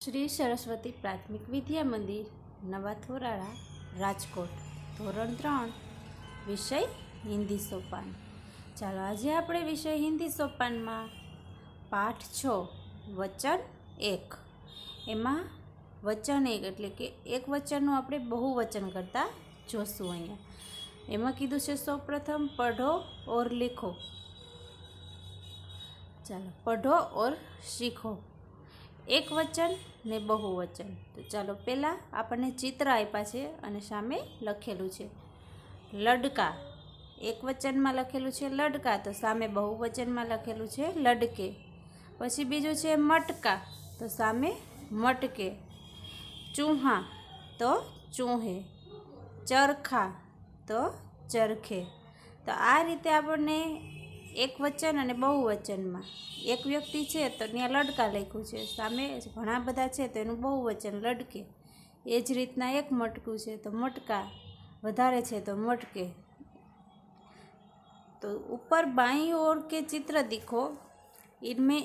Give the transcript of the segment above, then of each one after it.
શ્રી સરસ્વતી પ્રાથમિક વિદ્યા મંદિર, નવા થોરાળા, રાજકોટ. ધોરણ 3, વિષય હિન્દી સોપાન. ચાલો આજે આપણે વિષય હિન્દી સોપાનમાં પાઠ 6 વચન 1 એમાં વચન 1 એટલે કે એક વચનનું આપણે બહુવચન કરતા જોશું. અહીંયા એમાં કીધું છે સૌપ્રથમ પઢો ઓર લીખો. ચાલો પઢો ઓર શીખો. એક વચન ને બહુવચન. તો ચાલો પહેલાં આપણને ચિત્ર આપ્યા છે અને સામે લખેલું છે લડકા. એક વચનમાં લખેલું છે લડકા, તો સામે બહુવચનમાં લખેલું છે લડકે. પછી બીજું છે મટકા, તો સામે મટકે. ચૂહા તો ચૂહે. ચરખા તો ચરખે. તો આ રીતે આપણને એક વચન અને બહુવચનમાં એક વ્યક્તિ છે તો ત્યાં લડકા લખ્યું છે, સામે ઘણા બધા છે તો એનું બહુવચન લડકે. એ જ રીતના એક મટકું છે તો મટકા, વધારે છે તો મટકે. तो ऊपर बाईं ओर के चित्र दिखो, इनमें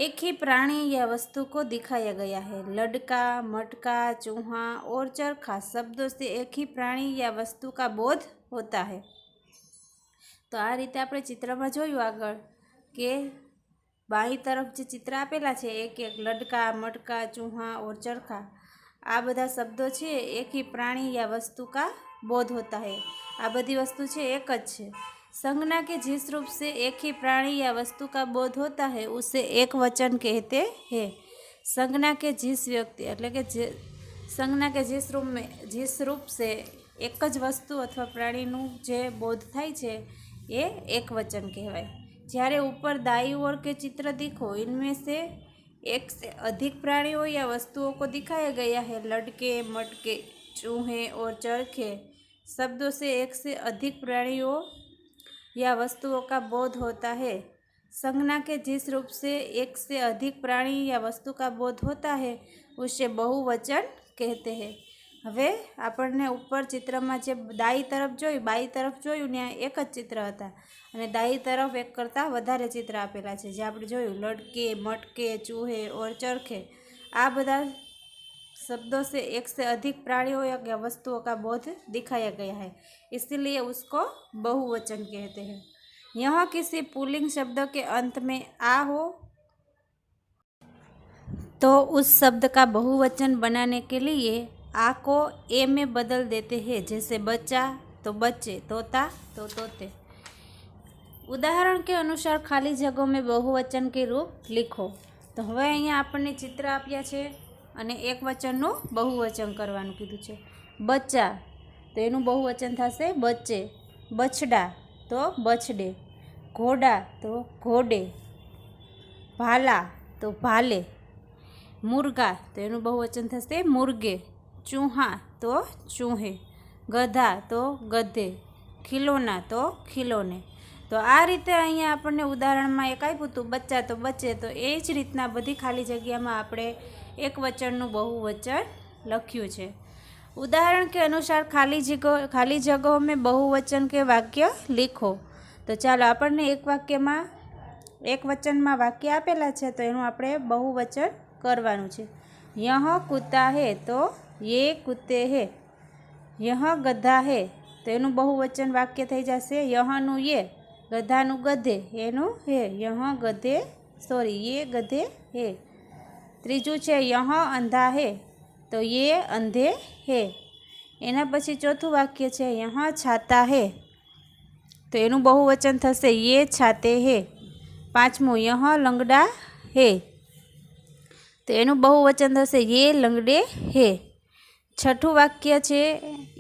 एक ही प्राणी या वस्तु को दिखाया गया है. लड़का, मटका, चूहा और चरखा शब्दों से एक ही प्राणी या वस्तु का बोध होता है. तो आ रीते આપણે ચિત્રમાં જોયું આગળ કે બાઈ તરફ જે ચિત્ર આપેલા છે એક એક લડકા, મટકા, ચૂહા और चरखा, આ બધા શબ્દો છે એક ही प्राणी या वस्तु का बोध होता है. આ બધી વસ્તુ છે એક જ છે. संज्ञा के जिस रूप से एक ही प्राणी या वस्तु का बोध होता है उसे एक वचन कहते हैं. संज्ञा के जिस व्यक्ति એટલે કે જે संज्ञा के जिस रूप से એક જ વસ્તુ અથવા પ્રાણીનું જે બોધ થાય છે એ એક વચન કહેવાય. જ્યારે ऊपर दाईं ओर के चित्र दिखो, इनमें से एक से अधिक प्राणियों या वस्तुओं को दिखाया गया है. लड़के, मटके, चूहे और चरखे शब्दों से एक से अधिक प्राणियों या वस्तुओं का बोध होता है. संज्ञा के जिस रूप से एक से अधिक प्राणी या वस्तु का बोध होता है उसे बहुवचन कहते हैं. હવે આપણને ઉપર ચિત્રમાં જે દાઈ તરફ જોયું, બાઈ તરફ જોયું ને એક જ ચિત્ર હતા અને દાઈ તરફ એક કરતાં વધારે ચિત્ર આપેલા છે. જે આપણે જોયું લડકે, મટકે, ચૂહે और चरखे, આ બધા शब्दों से एक से अधिक प्राणियों या वस्तुओं का बोध दिखाया गया है, इसलिए उसको बहुवचन कहते हैं. यहाँ किसी पुल्लिंग शब्द के अंत में आ हो तो उस शब्द का बहुवचन बनाने के लिए आ को ए में बदल देते हैं. जैसे बच्चा तो बच्चे, तोता तो तोते. उदाहरण के अनुसार खाली जगहों में बहुवचन के रूप लिखो. तो હવે અહીંયા આપણને ચિત્ર આપ્યા છે અને એક વચનનું બહુવચન કરવાનું કીધું છે. બચ્ચા તો એનું બહુવચન થશે બચ્ચે. બછડા તો બછડે. ઘોડા તો ઘોડે. ભાલા તો ભાલે. મુર્ગા તો એનું બહુવચન થશે મુર્ગે. ચૂહા તો ચૂહે. ગધા તો ગધે. ખિલોના તો ખિલોને. તો આ રીતે અહીંયા આપણને ઉદાહરણમાં એક આપ્યું હતું બચ્ચા તો બચ્ચે. તો એ જ રીતના બધી ખાલી જગ્યામાં આપણે એક વચનનું બહુવચન લખ્યું છે. उदाहरण के अनुसार खाली जगहों में बहुवचन के वाक्य लिखो. तो ચાલો આપણને એક વચનમાં વાક્ય આપેલા છે તો એનું આપણે બહુવચન કરવાનું છે. यह कुत्ता है तो ये कुत्ते है. यह गधा है તો એનું બહુવચન વાક્ય થઈ જશે યહનું યે. ગધાનું ગધે, એનું હે. ये गधे है. ત્રીજું છે यह अंधा है तो ये अंधे है. એના પછી ચોથું વાક્ય છે यह छाता है તો એનું બહુવચન થશે ये छाते है. પાંચમું यह लंगड़ा है તો એનું બહુવચન થશે ये लंगड़े है. छठું વાક્ય છે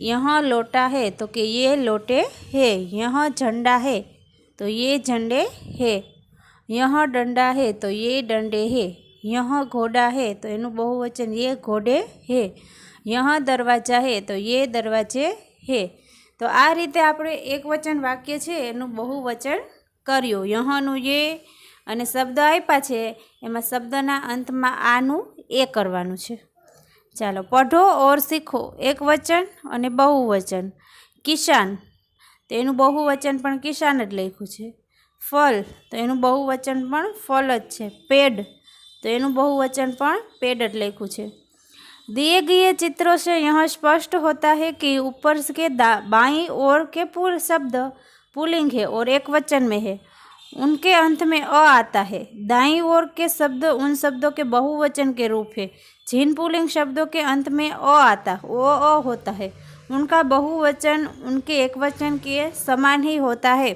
यह लोटा है तो કે ये लोटे है. यह झंडा है तो ये झंडे है. यह डंडा है तो ये डंडे है. यह घोड़ा है तो એનું બહુવચન ये घोड़े है. यह दरवाजा है तो ये दरवाजे है. તો આ રીતે આપણે એક વચન વાક્ય છે એનું બહુવચન કર્યું. યહનું ये અને શબ્દ આપ્યા છે એમાં શબ્દના અંતમાં આનું એ કરવાનું છે. ચાલો પઢો ઓર શીખો. એક વચન અને બહુવચન. કિસાન તો એનું બહુવચન પણ કિસાન જ લખ્યું છે. ફલ તો એનું બહુવચન પણ ફલ જ છે. પેડ તો तो एनु बहुवचन पण पेड ज लख्युं छे। दिए गए चित्रों से यह स्पष्ट होता है कि ऊपर के बाईं ओर के पूर्ण शब्द पुल्लिंग है और एक वचन में है, उनके अंत में अ आता है। दाईं ओर के शब्द उन शब्दों के बहुवचन के रूप है जिन पुल्लिंग शब्दों के अंत में अ होता है, उनका बहुवचन उनके एक वचन के समान ही होता है।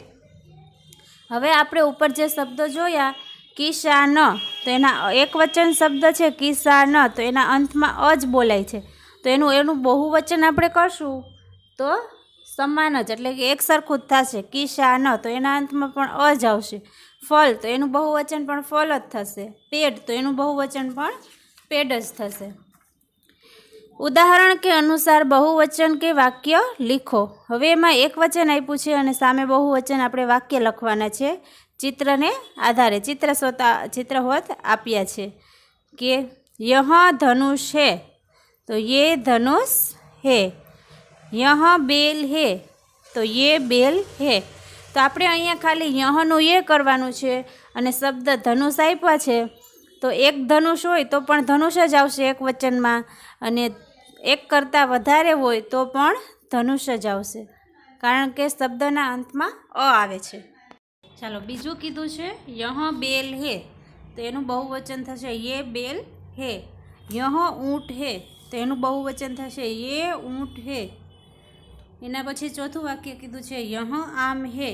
हवे आपणे ऊपर जे शब्द जोया किसान, तो एना एक वचन शब्द है किसान, तो एना अंत में अ ज बोलाय छे, तो एनु बहुवचन आपणे करशुं तो समान ज एटले कि एक सरखुं ज थशे। किसान तो एना अंत में पण अ ज आवशे। फल तो एनु बहुवचन पण फल ज थशे। पेड़ तो एनु बहुवचन पण पेड़ ज थशे। उदाहरण के अनुसार बहुवचन के वाक्य लिखो। हवे एमां एक वचन आप्युं छे अने सामे बहुवचन आपणे वाक्य लखवाना छे चित्र ने आधारे। चित्र होत आप्या छे कि यह धनुष है, तो ये धनुष है। यह बेल है, तो ये बेल है। तो आपणे अहींया खाली यहनु ये करवानुं छे अने शब्द धनुष आप्या छे, तो एक धनुष होय तो पण धनुष ज आवशे एक वचનમાં, अने एक करता वधारे होय तो पण धनुष ज आवशे, कारण के शब्दना अंतमां अ आवे छे। चालो बीजू कीधुं छे यह बेल है, तो एनु बहुवचन थशे ये बेल है। यह ऊँट है, तो एनु बहुवचन थशे ये ऊँट है। एना पछी चौथुं वाक्य कीधुं छे यह आम है,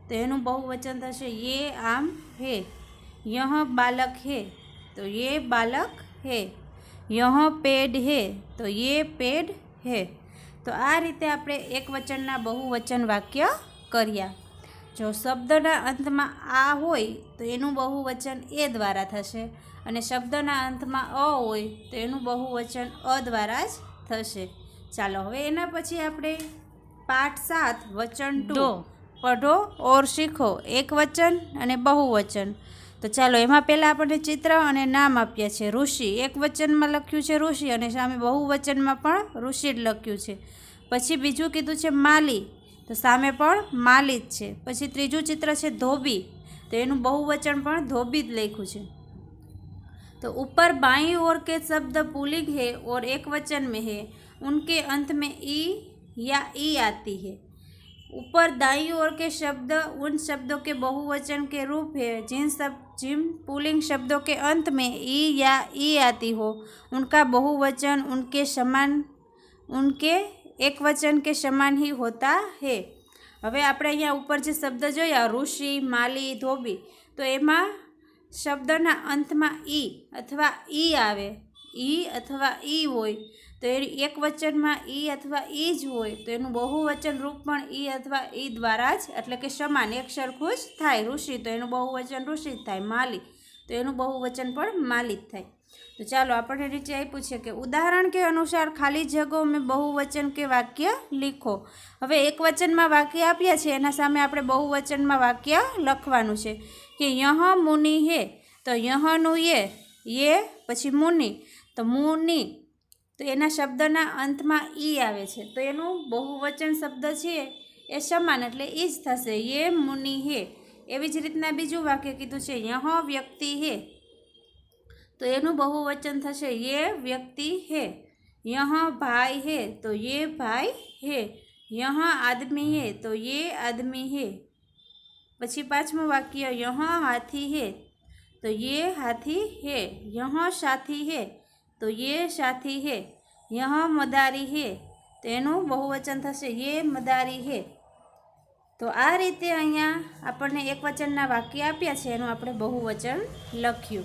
तो एनु बहुवचन थशे ये आम है। यह बालक है, तो ये बालक है। यह पेड़ है, तो ये पेड़ है। तो आ रीते आपणे एक वचनना बहुवचन वाक्य कर्या। जो शब्दना अंतमां आ होय तो एनु बहुवचन ए द्वारा थशे, अने शब्दना अंतमां अ होय तो एनु बहुवचन अ द्वारा ज थशे। चालो हवे एना पछी आपणे पाठ 7 वचन 2 पढ़ो और सीखो, एक वचन अने बहुवचन। तो चालो एमां पहेला आपणे चित्र अने नाम आप्या छे। ऋषि एक वचનમાં લખ્યું છે ऋषि अने सामे बहुवचનમાં પણ ऋषि ज લખ્યું છે। પછી બીજું કીધું છે માલી, तो सामे पण माली ज छे। पछी त्रीजું चित्र छे धोबी, तो एनुं बहुवचन पण धोबी ज लख्युं छे। तो ऊपर बाईं ओर के शब्द पुल्लिंग है और एक वचन में है, उनके अंत में ई या ई आती है। ऊपर दाईं ओर के शब्द उन शब्दों के बहुवचन के रूप है जिन पुल्लिंग शब्दों के अंत में ई या ई आती हो, उनका बहुवचन उनके एक वचन के समान ही होता है। हवे आपणे अहींया ऊपर जे शब्द जोया ऋषि, माली, धोबी, तो एमां शब्दना अंतमां ई अथवा ई आवे, ई अथवा ई होय तो एक वचનમાં ई अथवा ई ज होय तो एनुं बहुवचन रूप पण ई अथवा ई द्वारा ज एटले के समान एक सरखुं ज थाय। ऋषि तो एनुं बहुवचन ऋषि ज थाय, माली तो एनुं बहुवचन पण माली ज थाय। तो चलो आपणे नीचे आप्युं छे कि उदाहरण के अनुसार खाली जगहों में बहुवचन के वाक्य लिखो। हवे एक वचनमा वाक्य आप्या छे एना सामे आपणे बहुवचनमा वाक्य लखवानुं छे कि यह मुनि है, तो यहनुं ये पछी मुनि, तो मुनि तो एना शब्दना अंतमां ई आवे छे, तो एनुं बहुवचन शब्द छे ए समान एटले ई ज थशे, ये मुनि है। एवी ज रीतना बीजुं वाक्य कीधुं छे यह व्यक्ति है, तो एनुं बहुवचन थशे ये व्यक्ति है। यह भाई है, तो ये भाई है। यह आदमी है, तो ये आदमी है। पछी पांचमुं वाक्य यह हाथी है, तो ये हाथी है। यह साथी है, तो ये साथी है। यह मदारी है, तो एनुं बहुवचन थशे ये मदारी है। तो आ रीते अहींया आपणे एक वचनना वाक्य आप्या छे एनुं आपणे बहुवचन लख्युं।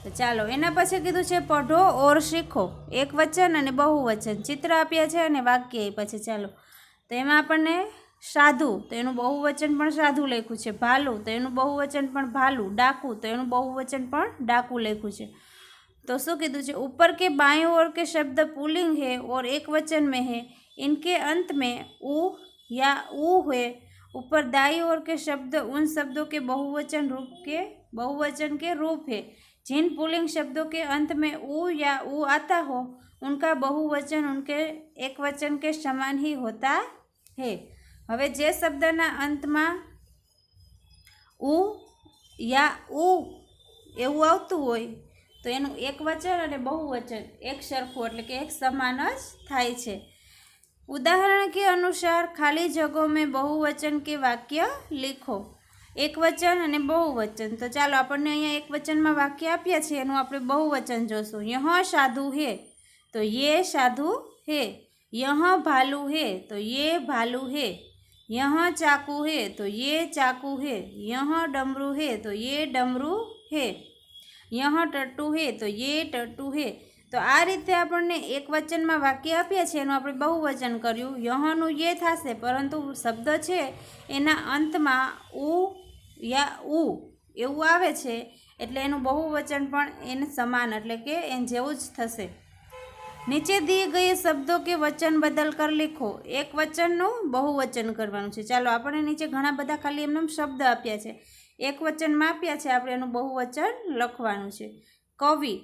तो चलो एना पछी कीधुं छे पढ़ो और सीखो, एक वचन अने बहुवचन। चित्र आप्या छे अने वाक्य आप्या छे। चालो तो एमां आपणे साधु तो एनुं बहुवचन पण साधु लख्युं छे। भालू तो एनुं बहुवचन पण भालू। डाकू तो एनुं बहुवचन पण डाकू लख्युं छे। तो शुं कीधुं छे ऊपर के बाएं ओर के शब्द पुल्लिंग है और एक वचन में है, इनके अंत में ऊ या ऊ है। ऊपर दाईं ओर के शब्द उन शब्दों के बहुवचन के रूप है जिन पुल्लिंग शब्दों के अंत में ऊ या ऊ आता हो, उनका बहुवचन उनके एक वचन के समान ही होता है। हवे जे शब्दना अंतमां ऊ या ऊ एवुं आवतुं होय तो एनुं एकवचन अने बहुवचन एक सरखुं एटले के एक समान ज थाय छे। उदाहरण के अनुसार खाली जगहों में बहुवचन के वाक्य लिखो। एकवचन अने बहुवचन, तो चालो आपणे अहींया एकवचन में वाक्य आप्या छे एनुं आपणे बहुवचन जोशुं। यह साधु है तो ये साधु है। यह भालू है तो ये भालू है। यह चाकू है तो ये चाकू है। यह डमरू है तो ये डमरू है। यह टट्टू है तो ये टट्टू है। तो आ रीते आपणे एकवचन में वाक्य आप्या छे एनुं आपणे बहुवचन कर्युं। यहनुं ये थशे, परंतु शब्द छे एना अंतमां उ या उ एवुं आवे छे एटले एनुं बहुवचन पण एने समान एटले के एन जेवुं ज थशे। नीचे दिए गए शब्दों के वचन बदल कर लिखो। एक वचननुं बहुवचन करवानुं छे। चालो आपणे नीचे घणा बधा खाली एमनेम शब्द आप्या छे, एक वचन में आप्या छे, आपणे एनुं बहुवचन लखवानुं छे। कवि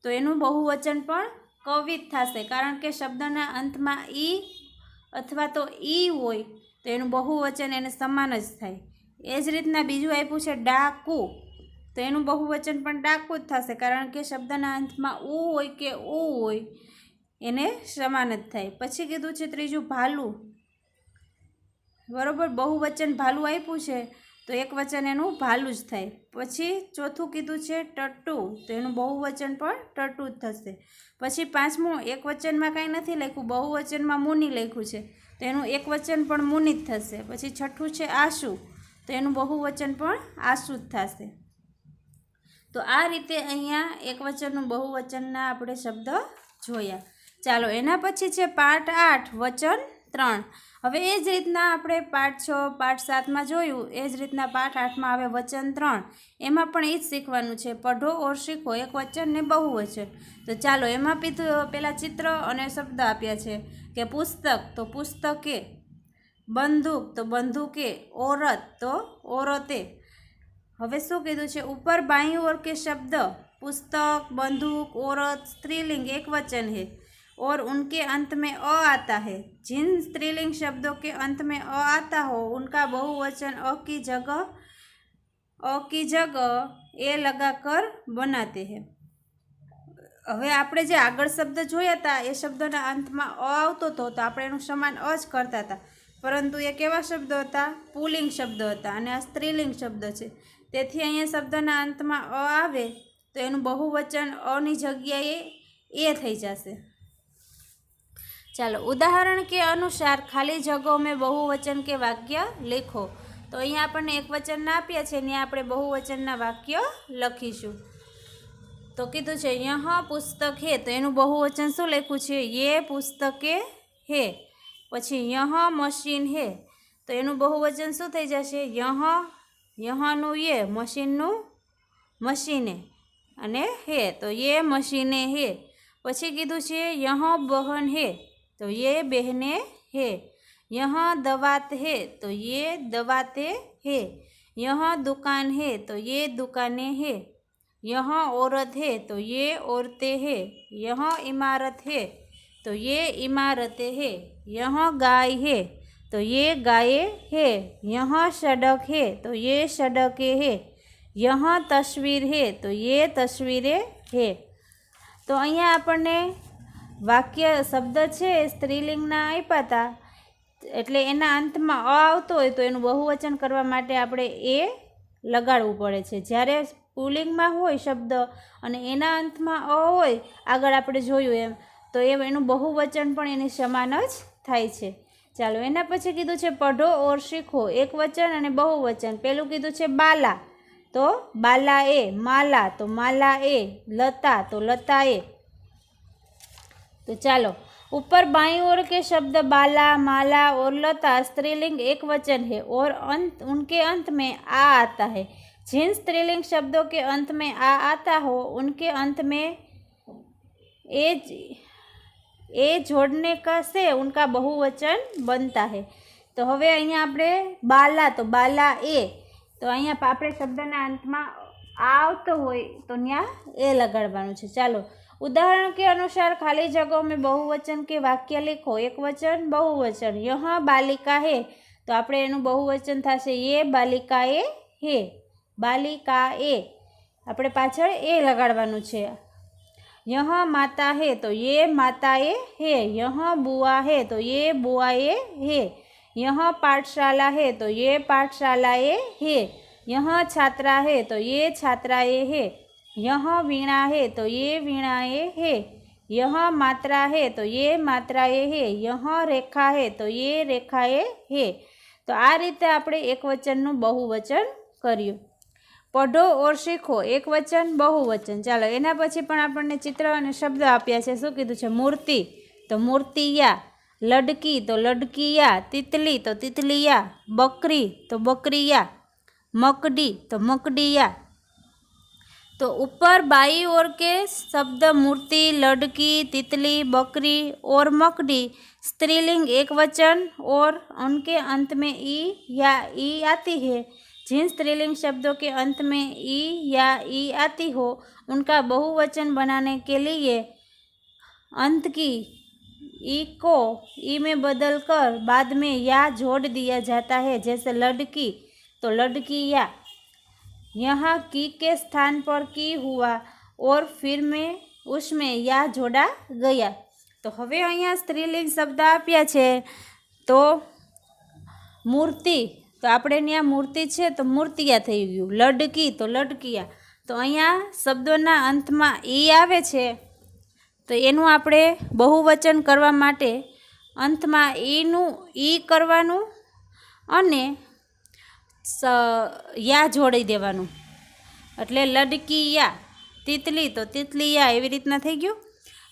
तो एनुं बहुवचन पण कवित थशे, कारण के शब्दना अंतमां ई अथवा तो ई होय तो एनुं बहुवचन एने समान ज थाय। ए ज रीतना बीजुं आप्युं छे डाकू, तो एनुं बहुवचन पण डाकू ज थशे, कारण के शब्दना अंतमां उ होय के ऊ होय एने समान ज थाय। पछी कीधुं छे त्रीजुं भालू, बरोबर बहुवचन भालू आप्युं छे तो एक वचन एनुं भालू ज थाय। पछी चौथुं कीधुं छे टट्टू, तो एनुं बहुवचन पण टट्टू ज थशे। पछी पांचमुं एक वचन में कांई नथी लख्युं, बहुवचन में मुनि लख्युं छे तो एनुं एक वचन पण मुनि ज थशे। पछी छठ्ठुं छे आशु, तो एनुं बहुवचन पण आशु ज थशे। तो आ रीते अहींया एक वचननुं बहुवचनना आपणे शब्द जोया। चालो एना पछी छे पाठ 8 वचन 3। हवे ए ज रीतना आपणे पाठ 6 पाठ 7 में जोयुं, ए ज रीतना पाठ 8 में आवे वचन 3। एमां पण ए ज शीखवानुं छे, पढ़ो और सीखो, एक वचन ने बहुवचन। तो चालो एमां पेला चित्र अने शब्द आप्या छे के पुस्तक तो पुस्तके, बंदूक तो बंदूके, औरत तो औरते। हवे शुं कीधुं छे, ऊपर बाई ओर के शब्द पुस्तक, बंदूक, औरत स्त्रीलिंग एक वचन है और उनके अंत में अ आता है। जिन स्त्रीलिंग शब्दों के अंत में अ आता हो उनका बहुवचन अ की जगह ए लगाकर बनाते हैं। हवे आपणे जे आगळ शब्द जोया था ए शब्दना अंतमां अ आवतो तो आपणे एनुं समान अ ज करता था, परंतु ए केवा शब्द हता, पुल्लिंग शब्द हता अने आ स्त्रीलिंग शब्द छे। तेथी अहींया शब्दना अंतमां अ आवे तो एनुं बहुवचन अ नी जग्याए ए थई जशे। चलो उदाहरण के अनुसार खाली जगहों में बहुवचन के वाक्य लिखो। तो अहींया आपणे एक वचन आप्या छे ने आपणे बहुवचनना वाक्य लखीशुं। तो कीधुं छे यह पुस्तक है, तो एनुं बहुवचन शुं लख्युं छे, ये पुस्तके है। पछी यह मशीन है, तो एनुं बहुवचन शुं थई जशे, यहनुं ये, मशीननुं मशीने अने है तो ये मशीने है। पछी कीधुं छे यह बहन है, तो ये बहने है। यह दवात है, तो ये दवाते है। यह दुकान है, तो ये दुकानें है। यह औरत है, तो ये औरतें है। यह इमारत है, तो ये इमारतें है। यह गाय है, तो ये गायें है। यह सड़क है, तो ये सड़कें है। यह तस्वीर है, तो ये तस्वीरें है। तो अहींया आपणे वाक्य शब्द छे स्त्रीलिंगना आप्या था, एटले एना अंतमां अ आवतो होय तो एनुं बहुवचन करवा माटे आपणे ए लगाडवुं पड़े छे। ज्यारे पुल्लिंगमां होय शब्द अने एना अंतमां अ होय, आगळ आपणे जोयुं एम, तो एनुं बहुवचन पण एनी समान ज थाय छे। चालो एना पछी कीधुं छे पढ़ो और सीखो, एक वचन अने बहुवचन। पेलुं कीधुं छे बाला, तो बाला ए। माला तो माला ए। लता तो लता ए। तो चलो ऊपर बाईं ओर के शब्द बाला, माला और लता स्त्रीलिंग एक वचन है और उनके अंत में आ आता है। जिन स्त्रीलिंग शब्दों के अंत में आ आता हो उनके अंत में ए जोड़ने का से उनका बहुवचन बनता है। तो हवे अहींया आपणे बाला तो बाला ए, तो अहींया आपणे शब्दना अंतमां आवतो होय तो न्या ए लगाडवानुं छे। चालो उदाहरण के अनुसार खाली जगहों में बहुवचन के वाक्य लिखो। एक वचन बहुवचन, यह बालिका है, तो आपणे एनुं बहुवचन थशे ये बालिकाए है। बालिकाए। આપણે પાછળ એ લગાડવાનું છે। यह माता है तो ये माताए है। यह बुआ है तो ये बुआए है। यह पाठशाला है तो ये पाठशालाए है। यह छात्रा है तो ये छात्राए है। यह वीणा है तो ये वीणाए है। यह मात्रा है तो ये मात्राए है। यह रेखा है तो ये रेखाए है। तो आ रीते आपणे एकवचननुं बहुवचन कर्युं। पढ़ो और सीखो एक वचन बहुवचन। चलो एना पछी पण आपणे चित्र अने शब्द आप्या छे। शुं कीधुं छे? मूर्ति तो मूर्तिया, लडकी तो लडकिया, तितली तो तितलिया, बकरी तो बकरिया, मकड़ी तो मकड़िया। तो ऊपर बाई ओर के शब्द मूर्ति, लड़की, तितली, बकरी और मकड़ी स्त्रीलिंग एक वचन और उनके अंत में ई या ई आती है। जिन स्त्रीलिंग शब्दों के अंत में ई या ई आती हो उनका बहुवचन बनाने के लिए अंत की ई को ई में बदलकर बाद में या जोड़ दिया जाता है। जैसे लड़की तो लड़किया, यहाँ की के स्थान पर की हुआ और फिर में उसमें या जोड़ा गया। तो हवे अहींया स्त्रीलिंग शब्द आप्या छे। तो मूर्ति तो आपणे त्यां मूर्ति छे तो मूर्तिया थई गयुं। लडकी तो लडकिया। तो अहींया शब्दोना अंतमां ई आवे छे तो एनुं आपणे बहुवचन करवा माटे अंतमां ईनुं ई करवानुं अने या जोड़ी देवानुं એટલે લડકીયા, तितली तो तितलिया एवी रीतना थई गयुं।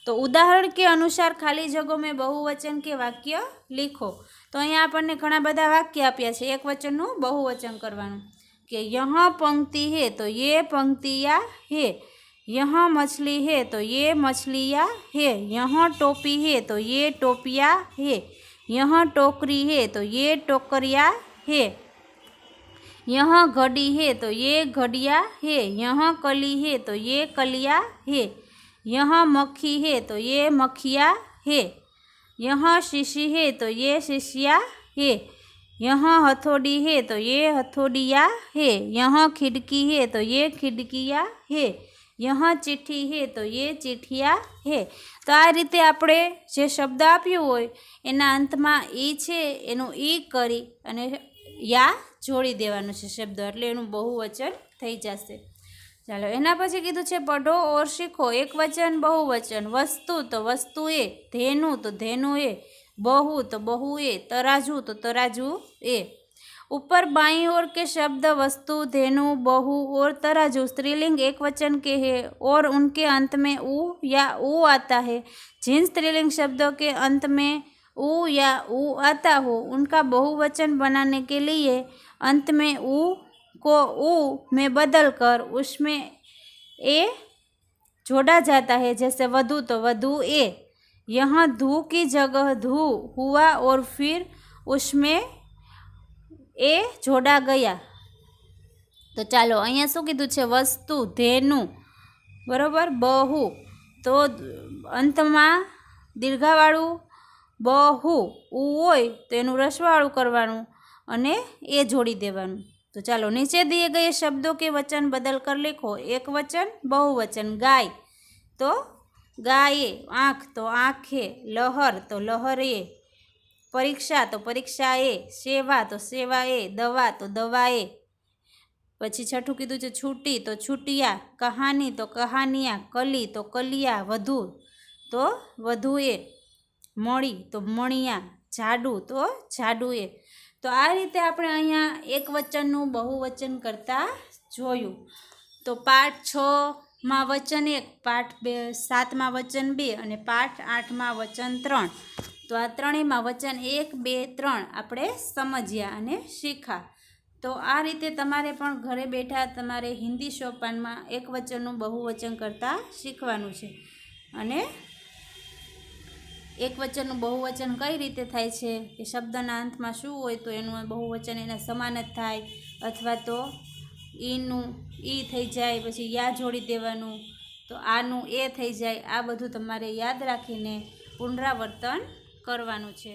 तो उदाहरण के अनुसार खाली जगहों में बहुवचन के वाक्य लिखो। तो अहींया आपणने घणा बधा वाक्य आप्या छे एक वचननुं बहुवचन करवानुं के यहाँ पंक्ति है तो ये पंक्तियाँ है। यहाँ मछली है तो ये मछलियाँ है। यहाँ टोपी है तो ये टोपियाँ है। यहाँ टोकरी है तो ये टोकरियाँ है। यहाँ घड़ी है तो ये घड़ियाँ है। यहाँ कली है तो ये कलियाँ है। यहाँ मक्खी है तो ये मक्खियाँ है। यहाँ शीशी है तो ये शीशियाँ है। यहाँ हथौड़ी है तो ये हथौड़ियाँ है। यहाँ खिड़की है तो ये खिड़कियाँ है। यहाँ चिट्ठी है तो ये चिट्ठियाँ है। तो आ रीते आपणे जे शब्द आप्यो होय एना अंतमां ई छे एनुं ई करी अने या जोड़ी देवानुं छे शब्द એટલે એનું बहुवचन થઈ જશે। ચાલો એના પછી કીધું છે પઢો और सीखो एक वचन बहुवचन। वस्तु तो वस्तुए, धेनु तो धेनुए, बहु तो बहुए, तराजू तो तराजूए। ऊपर बाईं ओर के शब्द वस्तु, धेनु, बहु और तराजू स्त्रीलिंग एक वचन के हैं और उनके अंत में ऊ या ऊ आता है। जिन स्त्रीलिंग शब्दों के अंत में ऊ या ऊ आता हो उनका बहुवचन बनाने के लिए अंत में ऊ को ऊ में बदलकर उसमें ए जोड़ा जाता है। जैसे वधु तो वधु ए। यहाँ धू की जगह धू हुआ और फिर उसमें ए जोड़ा गया। तो चालो अहींया शुं कीधुं छे? वस्तु, धेनु बरोबर, बहु तो अंतमां दीर्घावाळुं बहु ऊ होय तो एनुं रसवाळुं करवानुं अने ए जोड़ी देवानुं। तो चलो नीचे दिए गए शब्दों के वचन बदल कर लिखो। एक वचन बहुवचन। गाय तो गाये, आँख तो आँखे, लहर तो लहरे, परीक्षा तो परीक्षाए, सेवा तो सेवाए, दवा तो दवाए। पछी छठुं कीधुं छे छूटी तो छूटिया, कहानी तो कहानिया, कली तो कलिया, वधु तो वधुए, मणी तो मणिया, झाडू तो झाडूए। तो आ रीते आपणे अहींया एक वचननुं बहुवचन करता जोयुं। तो पाठ 6 मां वचन 1, पाठ 7 मां वचन 2 अने पाठ 8 मां वचन 3। तो आ त्रणेय मां वचन 1, 2, 3 आपणे समज्या अने शीख्या। तो आ रीते तमारे पण घरे बैठा तमारे हिंदी सोपानमां एक वचननुं बहुवचन करता शीखवानुं छे। अने एक वचननुं बहुवचन कई रीते थाय छे कि शब्दना अंतमां शुं होय तो एनुं बहुवचन एना समान ज थाय, अथवा तो ईनुं ई थई जाय पछी या जोड़ी देवानुं तो आनुं ए थई जाय। आ बधुं तमारे याद राखीने पुनरावर्तन करवानुं छे।